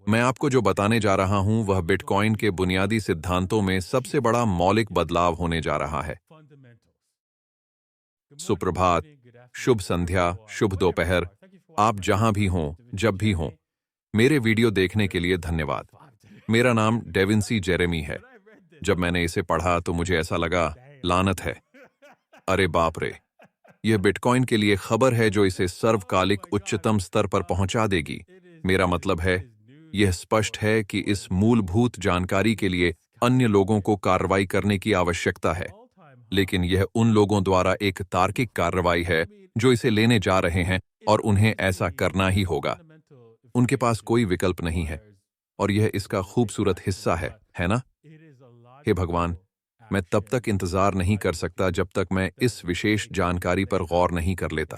मैं आपको जो बताने जा रहा हूं वह बिटकॉइन के बुनियादी सिद्धांतों में सबसे बड़ा मौलिक बदलाव होने जा रहा है। सुप्रभात, शुभ संध्या, शुभ दोपहर, आप जहां भी हों, जब भी हों, मेरे वीडियो देखने के लिए धन्यवाद। मेरा नाम डेविंसी जेरेमी है। जब मैंने इसे पढ़ा तो मुझे ऐसा लगा, लानत है। अरे बाप रे, यह बिटकॉइन के लिए खबर है जो इसे सर्वकालिक उच्चतम स्तर पर पहुंचा देगी। मेरा मतलब है, यह स्पष्ट है कि इस मूलभूत जानकारी के लिए अन्य लोगों को कार्रवाई करने की आवश्यकता है, लेकिन यह उन लोगों द्वारा एक तार्किक कार्रवाई है जो इसे लेने जा रहे हैं और उन्हें ऐसा करना ही होगा। उनके पास कोई विकल्प नहीं है और यह इसका खूबसूरत हिस्सा है ना? हे भगवान, मैं तब तक इंतजार नहीं कर सकता जब तक मैं इस विशेष जानकारी पर गौर नहीं कर लेता।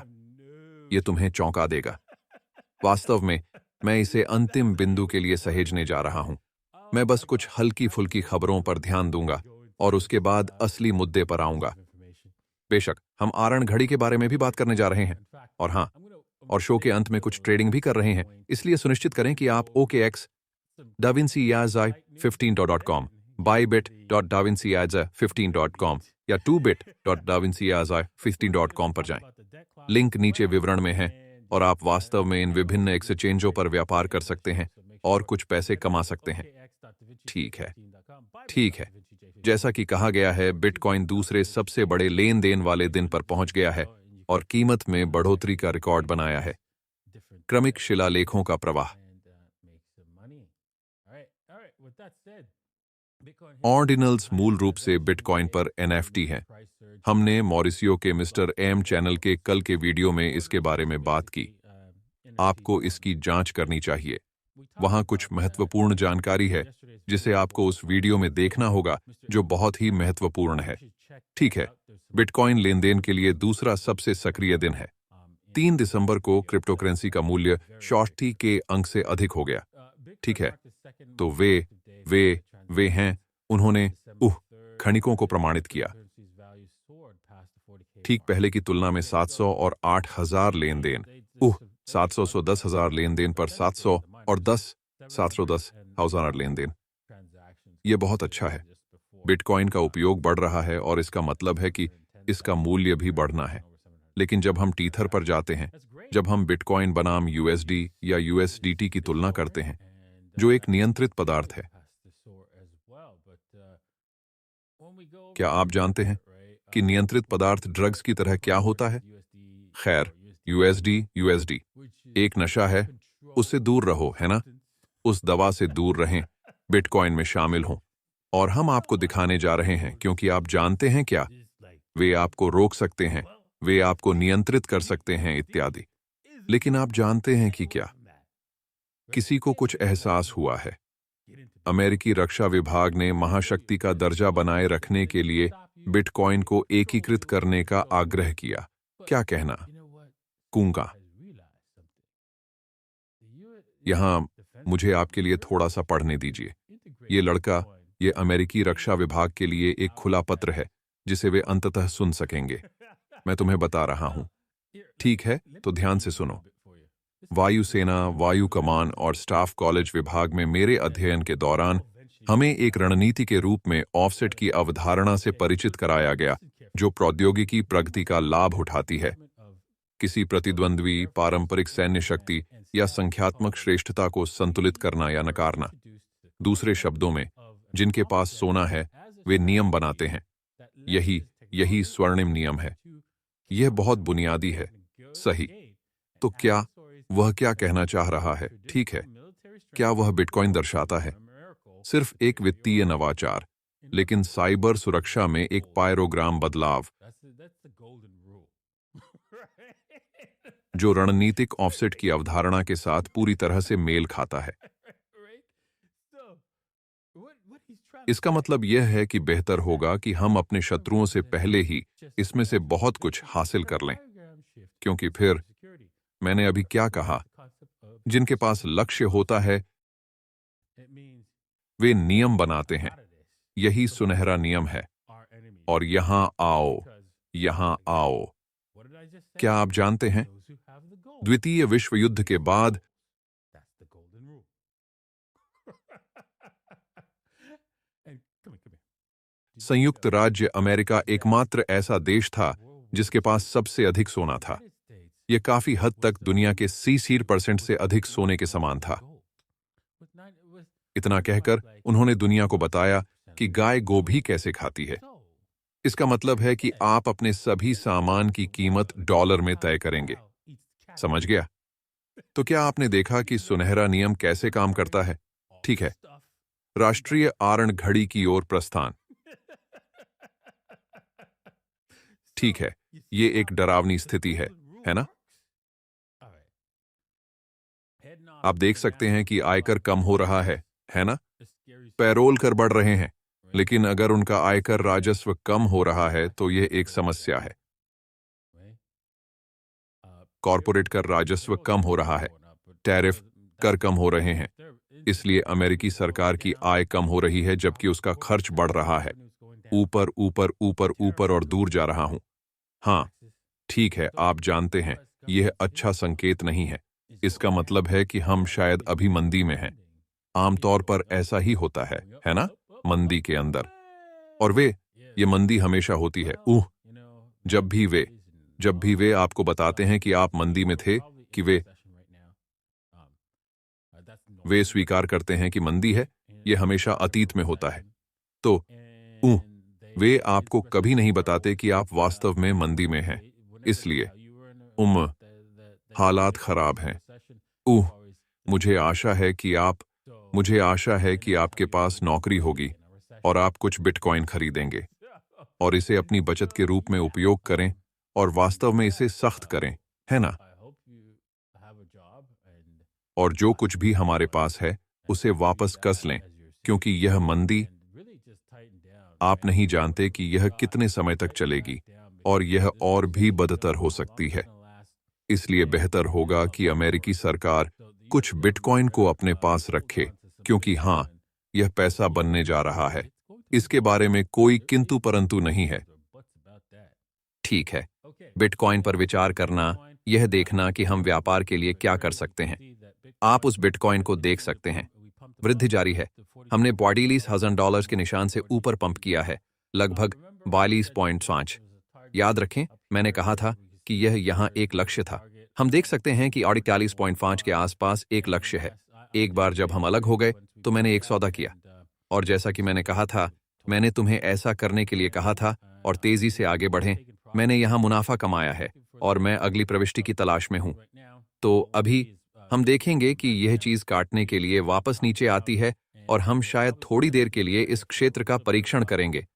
यह तुम्हें चौंका देगा। वास्तव में, मैं इसे अंतिम बिंदु के लिए सहेजने जा रहा हूं। मैं बस कुछ हल्की-फुल्की खबरों पर ध्यान दूंगा और उसके बाद असली मुद्दे पर आऊंगा। बेशक, हम आरण घड़ी के बारे में भी बात करने जा रहे हैं। और हाँ, और शो के अंत में कुछ ट्रेडिंग भी कर रहे हैं, इसलिए सुनिश्चित करें कि आप OKX davinciazi15.com, bybit.davinciazi15.com या 2bit.davinciazi15.com पर जाएं। लिंक नीचे विवरण में है और आप वास्तव में इन विभिन्न एक्सचेंजों पर व्यापार कर सकते हैं और कुछ पैसे कमा सकते हैं। ठीक है, ठीक है। जैसा कि कहा गया है, बिटकॉइन दूसरे सबसे बड़े लेन देन वाले दिन पर पहुंच गया है और कीमत में बढ़ोतरी का रिकॉर्ड बनाया है। क्रमिक शिलालेखों का प्रवाह। ऑर्डिनल्स मूल रूप से बिटकॉइन पर NFT हैं। हमने मॉरिसियो के मिस्टर एम चैनल के कल के वीडियो में इसके बारे में बात की। आपको इसकी जांच करनी चाहिए। वहां कुछ महत्वपूर्ण जानकारी है जिसे आपको उस वीडियो में देखना होगा, जो बहुत ही महत्वपूर्ण है। ठीक है, बिटकॉइन लेनदेन के लिए दूसरा सबसे सक्रिय दिन है। 3 दिसंबर को क्रिप्टोकरेंसी का मूल्य शॉर्टी के अंक से अधिक हो गया। ठीक है, तो वे हैं, उन्होंने खनिकों को प्रमाणित किया। ठीक पहले की तुलना में 700 और 8,000 लेन देन 700 से 10,000 लेन देन पर 700 और 710,000 लेन देन। यह बहुत अच्छा है। बिटकॉइन का उपयोग बढ़ रहा है और इसका मतलब है कि इसका मूल्य भी बढ़ना है। लेकिन जब हम टीथर पर जाते हैं, जब हम बिटकॉइन बनाम USD या USDT की तुलना करते हैं, जो एक नियंत्रित पदार्थ है, क्या आप जानते हैं कि नियंत्रित पदार्थ ड्रग्स की तरह क्या होता है? खैर, USD एक नशा है, उससे दूर रहो, है ना? उस दवा से दूर रहें, बिटकॉइन में शामिल हों। और हम आपको दिखाने जा रहे हैं, क्योंकि आप जानते हैं क्या? वे आपको रोक सकते हैं, वे आपको नियंत्रित कर सकते हैं, इत्यादि। लेकिन आप जानते हैं कि क्या? किसी को कुछ एहसास हुआ है। अमेरिकी रक्षा विभाग ने महाशक्ति का दर्जा बनाए रखने के लिए बिटकॉइन को एकीकृत करने का आग्रह किया। क्या कहना? कूंगा। यहां मुझे आपके लिए थोड़ा सा पढ़ने दीजिए। ये अमेरिकी रक्षा विभाग के लिए एक खुला पत्र है, जिसे वे अंततः सुन सकेंगे। मैं तुम्हें बता रहा हूं। ठीक है, तो ध्यान से सुनो। वायुसेना, वायु कमान और स्टाफ कॉलेज विभाग में मेरे अध्ययन के दौरान हमें एक रणनीति के रूप में ऑफसेट की अवधारणा से परिचित कराया गया, जो प्रौद्योगिकी प्रगति का लाभ उठाती है। किसी प्रतिद्वंद्वी, पारंपरिक सैन्य शक्ति या संख्यात्मक श्रेष्ठता को संतुलित करना या नकारना। दूसरे शब्दों में, जिनके पास सोना है, वे नियम बनाते हैं। यही स्वर्णिम नियम है। यह बहुत बुनियादी है। सही। तो वह क्या कहना चाह रहा है? ठीक है, क्या वह बिटकॉइन दर्शाता है? सिर्फ एक वित्तीय नवाचार, लेकिन साइबर सुरक्षा में एक पायरोग्राम बदलाव, जो रणनीतिक ऑफसेट की अवधारणा के साथ पूरी तरह से मेल खाता है। इसका मतलब यह है कि बेहतर होगा कि हम अपने शत्रुओं से पहले ही इसमें से बहुत कुछ हासिल कर लें, क्योंकि फिर मैंने अभी क्या कहा? जिनके पास लक्ष्य होता है, वे नियम बनाते हैं। यही सुनहरा नियम है। और यहां आओ। क्या आप जानते हैं? द्वितीय विश्व युद्ध के बाद संयुक्त राज्य अमेरिका एकमात्र ऐसा देश था जिसके पास सबसे अधिक सोना था। यह काफी हद तक दुनिया के 60% से अधिक सोने के समान था। इतना कहकर उन्होंने दुनिया को बताया कि गाय गोभी कैसे खाती है। इसका मतलब है कि आप अपने सभी सामान की कीमत डॉलर में तय करेंगे। समझ गया? तो क्या आपने देखा कि सुनहरा नियम कैसे काम करता है? ठीक है, राष्ट्रीय आरण घड़ी की ओर प्रस्थान। ठीक है, ये एक डरावनी स्थिति है ना? आप देख सकते हैं कि आयकर कम हो रहा है ना? पैरोल कर बढ़ रहे हैं, लेकिन अगर उनका आयकर राजस्व कम हो रहा है तो यह एक समस्या है। कॉरपोरेट कर राजस्व कम हो रहा है, टैरिफ कर कम हो रहे हैं, इसलिए अमेरिकी सरकार की आय कम हो रही है जबकि उसका खर्च बढ़ रहा है। ऊपर ऊपर ऊपर ऊपर और दूर जा रहा हूं। हाँ, ठीक है, आप जानते हैं, यह अच्छा संकेत नहीं है। इसका मतलब है कि हम शायद अभी मंदी में हैं। आमतौर पर ऐसा ही होता है ना? मंदी के अंदर। और ये मंदी हमेशा होती है। जब भी वे आपको बताते हैं कि आप मंदी में थे, कि वे स्वीकार करते हैं कि मंदी है, यह हमेशा अतीत में होता है। तो वे आपको कभी नहीं बताते कि आप वास्तव में मंदी में हैं। इसलिए हालात खराब हैं। मुझे आशा है कि आपके पास नौकरी होगी और आप कुछ बिटकॉइन खरीदेंगे और इसे अपनी बचत के रूप में उपयोग करें और वास्तव में इसे सख्त करें, है ना? और जो कुछ भी हमारे पास है उसे वापस कस लें, क्योंकि यह मंदी, आप नहीं जानते कि यह कितने समय तक चलेगी और यह और भी बदतर हो सकती है। इसलिए बेहतर होगा कि अमेरिकी सरकार कुछ बिटकॉइन को अपने पास रखे, क्योंकि हाँ, यह पैसा बनने जा रहा है। इसके बारे में कोई किंतु परंतु नहीं है। ठीक है, बिटकॉइन पर विचार करना, यह देखना कि हम व्यापार के लिए क्या कर सकते हैं। आप उस बिटकॉइन को देख सकते हैं। वृद्धि जारी है। हमने $42,000 के निशान से ऊपर पंप किया है, लगभग 42.5। याद रखें, मैंने कहा था कि यह यहाँ एक लक्ष्य था। हम देख सकते हैं कि 48.5 के आसपास एक लक्ष्य है। एक बार जब हम अलग हो गए तो मैंने एक सौदा किया, और जैसा कि मैंने कहा था, मैंने तुम्हें ऐसा करने के लिए कहा था और तेजी से आगे बढ़ें। मैंने यहाँ मुनाफा कमाया है और मैं अगली प्रविष्टि की तलाश में हूँ। तो अभी हम देखेंगे कि यह चीज काटने के लिए वापस नीचे आती है और हम शायद थोड़ी देर के लिए इस क्षेत्र का परीक्षण करेंगे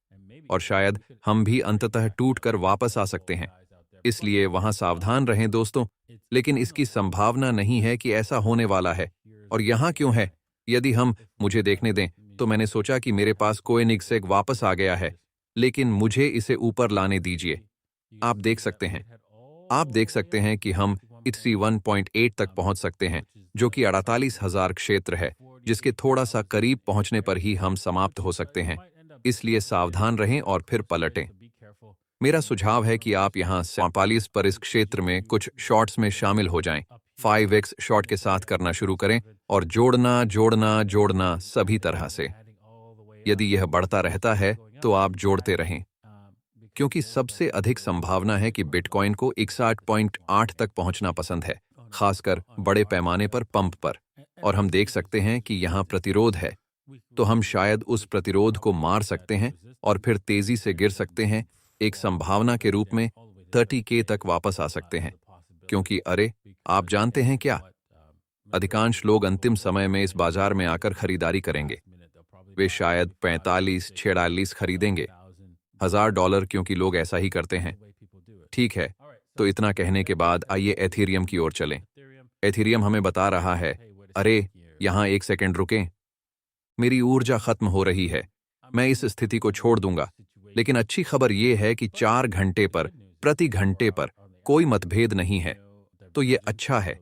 और शायद हम भी अंततः टूटकर वापस आ सकते हैं। इसलिए वहां सावधान रहें दोस्तों, लेकिन इसकी संभावना नहीं है कि ऐसा होने वाला है। और यहाँ क्यों है? यदि हम मुझे देखने दें तो मैंने सोचा कि मेरे पास कोएनिग्सेक वापस आ गया है, लेकिन मुझे इसे ऊपर लाने दीजिए। आप देख सकते हैं कि हम इसी 1.8 तक पहुंच सकते हैं, जो कि 48,000 क्षेत्र है, जिसके थोड़ा सा करीब पहुंचने पर ही हम समाप्त हो सकते हैं। इसलिए सावधान रहें और फिर पलटें। मेरा सुझाव है कि आप यहां 45 पर इस क्षेत्र में कुछ शॉर्ट्स में शामिल हो जाएं। 5x शॉर्ट के साथ करना शुरू करें और जोड़ना सभी तरह से। यदि यह बढ़ता रहता है तो आप जोड़ते रहें, क्योंकि सबसे अधिक संभावना है कि बिटकॉइन को 61.8 तक पहुंचना पसंद है, खासकर बड़े पैमाने पर पंप पर। और हम देख सकते हैं कि यहाँ प्रतिरोध है, तो हम शायद उस प्रतिरोध को मार सकते हैं और फिर तेजी से गिर सकते हैं, एक संभावना के रूप में 30K तक वापस आ सकते हैं। क्योंकि आप जानते हैं क्या? अधिकांश लोग अंतिम समय में इस बाजार में आकर खरीदारी करेंगे। वे शायद 45-46 खरीदेंगे $1,000, क्योंकि लोग ऐसा ही करते हैं। ठीक है, तो इतना कहने के बाद आइए एथेरियम की ओर चलें। एथेरियम हमें बता रहा है, यहाँ एक सेकंड रुकें, मेरी ऊर्जा खत्म हो रही है, मैं इस स्थिति को छोड़ दूंगा। लेकिन अच्छी खबर यह है कि 4 घंटे पर प्रति घंटे पर कोई मतभेद नहीं है, तो ये अच्छा है।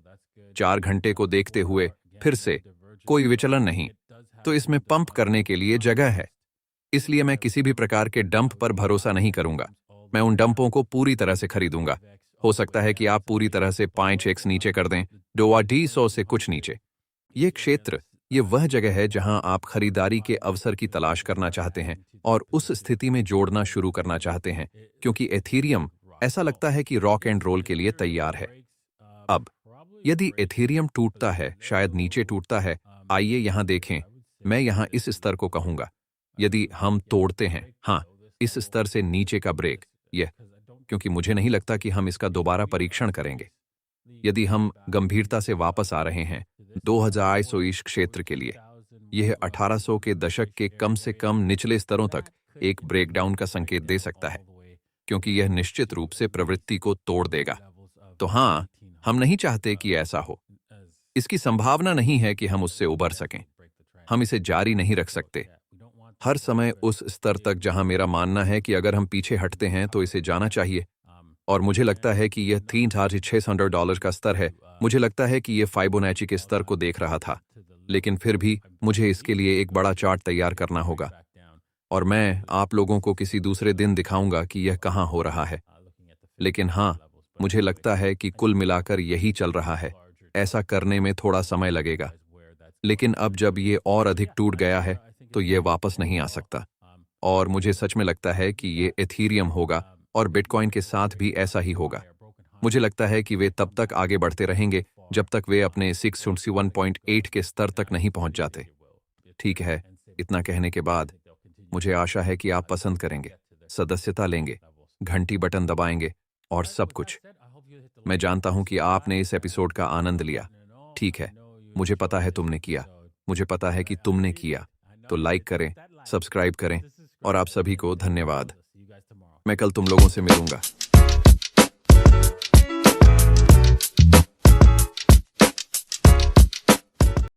4 घंटे को देखते हुए फिर से कोई विचलन नहीं, तो इसमें पंप करने के लिए जगह है। इसलिए मैं किसी भी प्रकार के डंप पर भरोसा नहीं करूंगा। मैं उन डंपों को पूरी तरह से खरीदूंगा। हो सकता है कि आप पूरी तरह से 5x नीचे कर दें, $200 से कुछ नीचे। ये क्षेत्र ये वह जगह है जहां आप खरीदारी के अवसर की तलाश करना चाहते हैं और उस स्थिति में जोड़ना शुरू करना चाहते हैं, क्योंकि एथीरियम ऐसा लगता है कि रॉक एंड रोल के लिए तैयार है। अब यदि एथीरियम टूटता है, शायद नीचे टूटता है, आइए यहां देखें। मैं यहां इस स्तर को कहूंगा। यदि हम तोड़ते हैं, हाँ, इस स्तर से नीचे का ब्रेक, यह, क्योंकि मुझे नहीं लगता कि हम इसका दोबारा परीक्षण करेंगे। यदि हम गंभीरता से वापस आ रहे हैं 2000 इस क्षेत्र के लिए, यह 1800 के दशक के कम से कम निचले स्तरों तक एक ब्रेकडाउन का संकेत दे सकता है, क्योंकि यह निश्चित रूप से प्रवृत्ति को तोड़ देगा। तो हाँ, हम नहीं चाहते कि ऐसा हो। इसकी संभावना नहीं है कि हम उससे उबर सकें। हम इसे जारी नहीं रख सकते हर समय उस स्तर तक जहां मेरा मानना है कि अगर हम पीछे हटते हैं तो इसे जाना चाहिए। और मुझे लगता है कि यह $3,600 का स्तर है। मुझे लगता है कि यह फाइबोनैची के स्तर को देख रहा था, लेकिन फिर भी मुझे इसके लिए एक बड़ा चार्ट तैयार करना होगा और मैं आप लोगों को किसी दूसरे दिन दिखाऊंगा कि यह कहां हो रहा है। लेकिन हाँ, मुझे लगता है कि कुल मिलाकर यही चल रहा है। ऐसा करने में थोड़ा समय लगेगा, लेकिन अब जब ये और अधिक टूट गया है तो ये वापस नहीं आ सकता। और मुझे सच में लगता है कि ये एथीरियम होगा और बिटकॉइन के साथ भी ऐसा ही होगा। मुझे लगता है कि वे तब तक आगे बढ़ते रहेंगे जब तक वे अपने 661.8 के स्तर तक नहीं पहुंच जाते। ठीक है, इतना कहने के बाद मुझे आशा है कि आप पसंद करेंगे, सदस्यता लेंगे, घंटी बटन दबाएंगे और सब कुछ। मैं जानता हूं कि आपने इस एपिसोड का आनंद लिया। ठीक है, मुझे पता है तुमने किया, मुझे पता है कि तुमने किया। तो लाइक करें, सब्सक्राइब करें और आप सभी को धन्यवाद। मैं कल तुम लोगों से मिलूंगा।